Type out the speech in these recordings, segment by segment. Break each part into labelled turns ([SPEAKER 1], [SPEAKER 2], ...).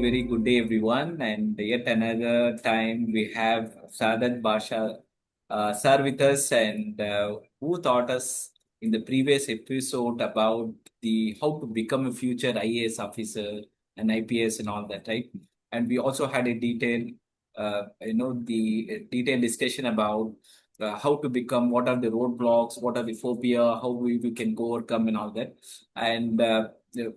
[SPEAKER 1] very good day, everyone. And yet another time we have Sadath Pasha sir with us, and who taught us in the previous episode about the how to become a future IAS officer and IPS and all that, right? And we also had a the detailed discussion about how to become, what are the roadblocks, what are the phobia, how we can go overcome and all that. And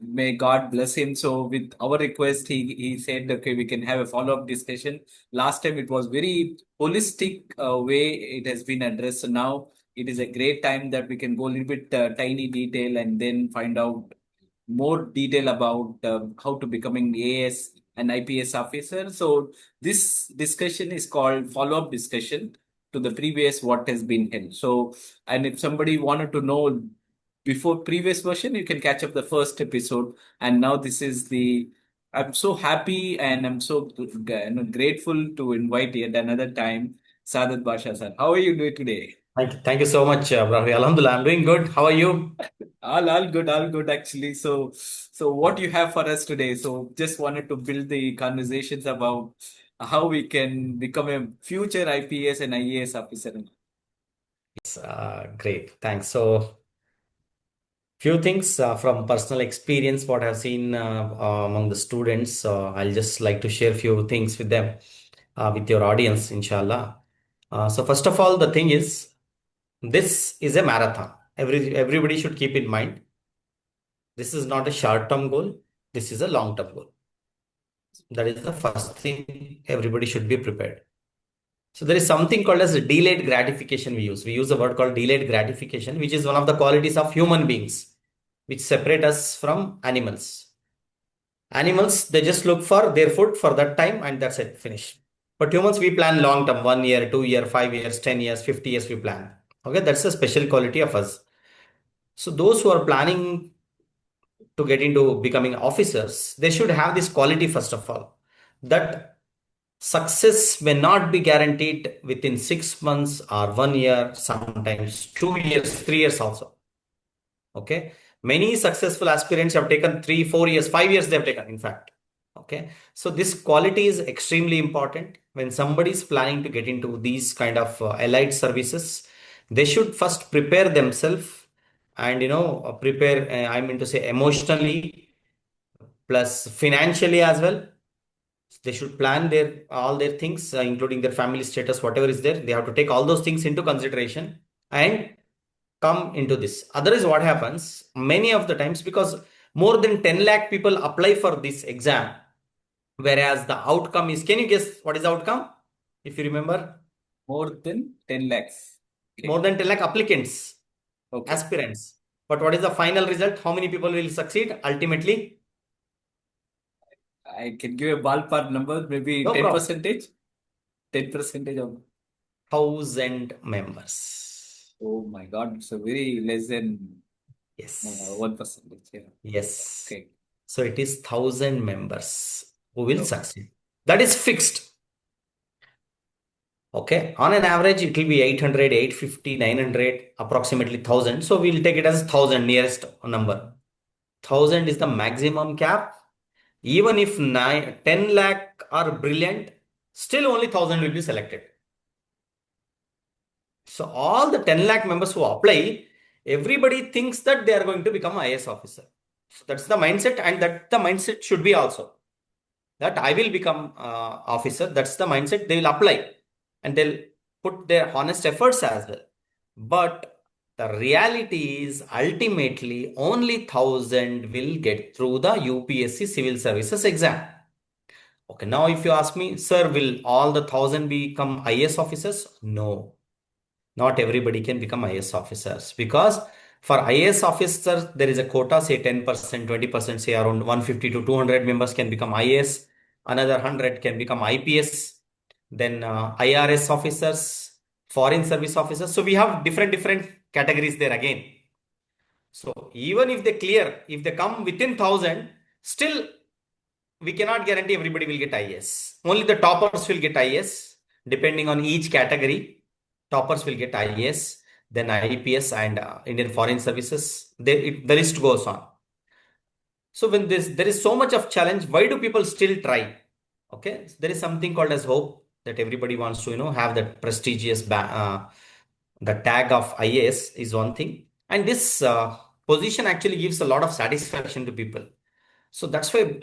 [SPEAKER 1] may God bless him. So, with our request, he said, okay, we can have a follow up discussion. Last time it was very holistic way it has been addressed. So now it is a great time that we can go a little bit tiny detail and then find out more detail about how to becoming AS and IPS officer. So this discussion is called follow up discussion to the previous what has been held. So, and if somebody wanted to know before previous version, you can catch up the first episode. And now this is the. I'm so happy and I'm so grateful to invite yet another time Sadath Basha sir. How are you doing today?
[SPEAKER 2] Thank you so much, Abrar. Alhamdulillah, I'm doing good. How are you?
[SPEAKER 1] All good actually. So what you have for us today? So just wanted to build the conversations about how we can become a future IPS and IAS officer.
[SPEAKER 2] It's great. Thanks. So, few things from personal experience, what I've seen among the students. I'll just like to share few things with them, with your audience, inshallah. So, first of all, the thing is, this is a marathon. Everybody should keep in mind. This is not a short-term goal. This is a long-term goal. That is the first thing everybody should be prepared. So there is something called as delayed gratification we use. We use a word called delayed gratification, which is one of the qualities of human beings, which separate us from animals. Animals, they just look for their food for that time and that's it, finish. But humans, we plan long term, 1 year, 2 year, 5 years, 10 years, 50 years, we plan. Okay, that's a special quality of us. So those who are planning to get into becoming officers, they should have this quality first of all, that success may not be guaranteed within 6 months or 1 year, sometimes 2 years, 3 years also. Okay. Many successful aspirants have taken 3, 4 years, 5 years they have taken, in fact. Okay. So this quality is extremely important when somebody is planning to get into these kind of allied services. They should first prepare themselves and, prepare, I mean to say emotionally plus financially as well. They should plan their all their things, including their family status, whatever is there. They have to take all those things into consideration and come into this. Otherwise, what happens many of the times, because more than 10 lakh people apply for this exam, whereas the outcome is, can you guess what is the outcome? If you remember,
[SPEAKER 1] More than 10 lakhs.
[SPEAKER 2] more
[SPEAKER 1] Okay.
[SPEAKER 2] than 10 lakh applicants,
[SPEAKER 1] Okay.
[SPEAKER 2] aspirants. But what is the final result? How many people will succeed ultimately?
[SPEAKER 1] I can give a ballpark number, maybe
[SPEAKER 2] No
[SPEAKER 1] 10
[SPEAKER 2] problem.
[SPEAKER 1] percentage. 10 percentage of.
[SPEAKER 2] 1,000 members.
[SPEAKER 1] Oh my God. So very less than
[SPEAKER 2] Yes.
[SPEAKER 1] 1%. Yeah.
[SPEAKER 2] Yes.
[SPEAKER 1] Okay.
[SPEAKER 2] So it is 1,000 members who will
[SPEAKER 1] Okay.
[SPEAKER 2] succeed. That is fixed. Okay. On an average, it will be 800, 850, 900, approximately 1,000. So we'll take it as 1,000 nearest number. 1,000 is the maximum cap. Even if 10 lakh are brilliant, still only 1,000 will be selected. So all the 10 lakh members who apply, everybody thinks that they are going to become IAS officer. So that's the mindset, and that the mindset should be also that I will become officer. That's the mindset they will apply, and they'll put their honest efforts as well. But the reality is ultimately only 1,000 will get through the UPSC civil services exam. Okay, now if you ask me, sir, will all the 1,000 become IAS officers? No, not everybody can become IAS officers, because for IAS officers there is a quota, say 10%, 20%, say around 150 to 200 members can become IAS, another 100 can become IPS, then IRS officers, foreign service officers. So we have different categories there again. So even if they clear, if they come within 1,000, still we cannot guarantee everybody will get IAS. Only the toppers will get IAS, depending on each category. Toppers will get IAS, then IPS and Indian Foreign Services. The list goes on. So when there is so much of challenge, why do people still try? Okay, there is something called as hope that everybody wants to, have that prestigious the tag of IAS is one thing, and this position actually gives a lot of satisfaction to people. So that's why,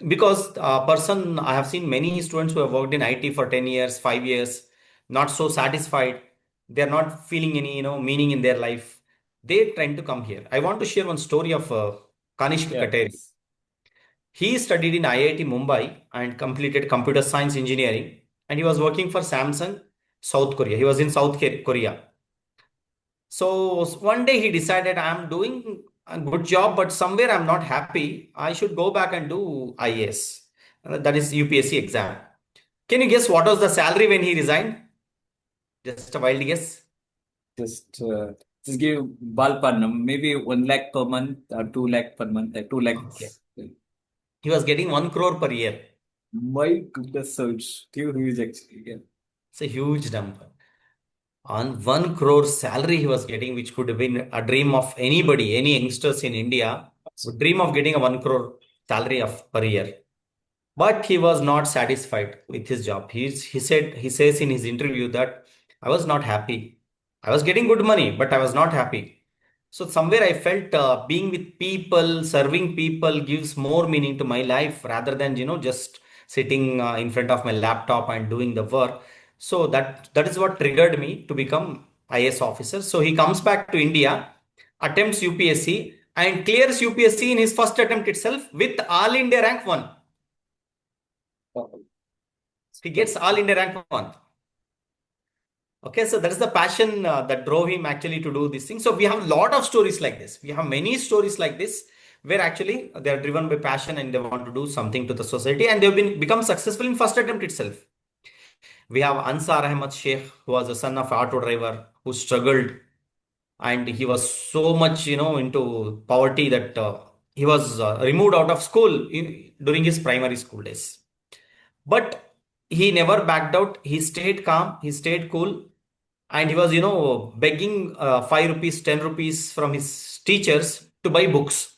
[SPEAKER 2] because person, I have seen many students who have worked in IT for 10 years, 5 years, not so satisfied. They're not feeling any, meaning in their life. They trying to come here. I want to share one story of Kanishk
[SPEAKER 1] Yeah,
[SPEAKER 2] Kateri.
[SPEAKER 1] please.
[SPEAKER 2] He studied in IIT Mumbai and completed computer science engineering. And he was working for Samsung, South Korea. He was in South Korea. So one day he decided, I'm doing a good job, but somewhere I'm not happy. I should go back and do IAS. That is UPSC exam. Can you guess what was the salary when he resigned? Just a wild guess.
[SPEAKER 1] Just uh, just give ballpark number, maybe 1 lakh per month or 2 lakh per month, like 2 lakh.
[SPEAKER 2] Okay. He was getting 1 crore per year.
[SPEAKER 1] My goodness, so it's too huge actually. Yeah.
[SPEAKER 2] It's a huge number. On 1 crore salary he was getting, which could have been a dream of anybody, any youngsters in India would dream of getting a 1 crore salary of per year. But he was not satisfied with his job. He says in his interview that I was not happy. I was getting good money, but I was not happy. So somewhere I felt being with people, serving people gives more meaning to my life rather than just sitting in front of my laptop and doing the work. So that is what triggered me to become IS officer. So he comes back to India, attempts UPSC and clears UPSC in his first attempt itself with All India rank 1.
[SPEAKER 1] Oh,
[SPEAKER 2] He gets
[SPEAKER 1] that's
[SPEAKER 2] All India rank 1. Okay, so that is the passion that drove him actually to do this thing. So we have a lot of stories like this. We have many stories like this where actually they are driven by passion and they want to do something to the society and they've become successful in first attempt itself. We have Ansar Ahmad Sheikh, who was a son of auto driver who struggled and he was so much into poverty that he was removed out of school during his primary school days. But he never backed out. He stayed calm. He stayed cool. And he was, begging 5 rupees, 10 rupees from his teachers to buy books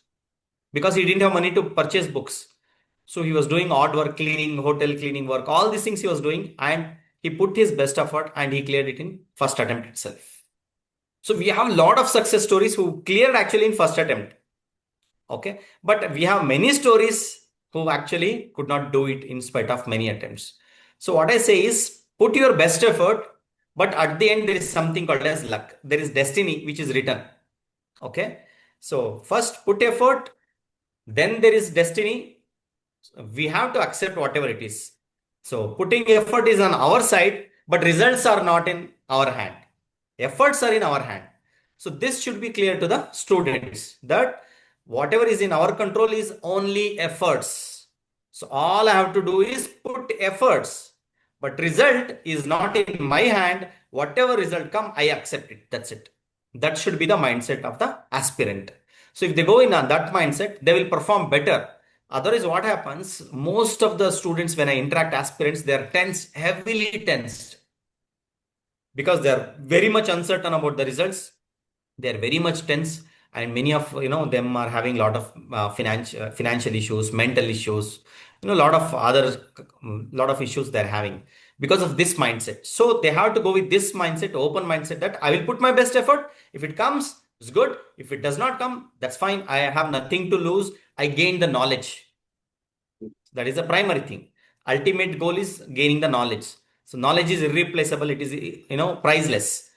[SPEAKER 2] because he didn't have money to purchase books. So he was doing odd work, cleaning, hotel cleaning work, all these things he was doing. And he put his best effort and he cleared it in first attempt itself. So we have a lot of success stories who cleared actually in first attempt. Okay. But we have many stories who actually could not do it in spite of many attempts. So what I say is put your best effort, but at the end there is something called as luck. There is destiny which is written. Okay. So first put effort, then there is destiny. We have to accept whatever it is. So putting effort is on our side, but results are not in our hand. Efforts are in our hand. So this should be clear to the students that whatever is in our control is only efforts. So all I have to do is put efforts, but result is not in my hand. Whatever result come, I accept it. That's it. That should be the mindset of the aspirant. So if they go in on that mindset, they will perform better. Otherwise, what happens? Most of the students, when I interact aspirants, they are tense, heavily tensed because they are very much uncertain about the results. They are very much tense, and many of them are having a lot of financial issues, mental issues, a lot of other lot of issues they're having because of this mindset. So they have to go with this mindset, open mindset, that I will put my best effort. If it comes, it's good. If it does not come, that's fine. I have nothing to lose. I gain the knowledge. That is the primary thing. Ultimate goal is gaining the knowledge. So knowledge is irreplaceable. It is, priceless.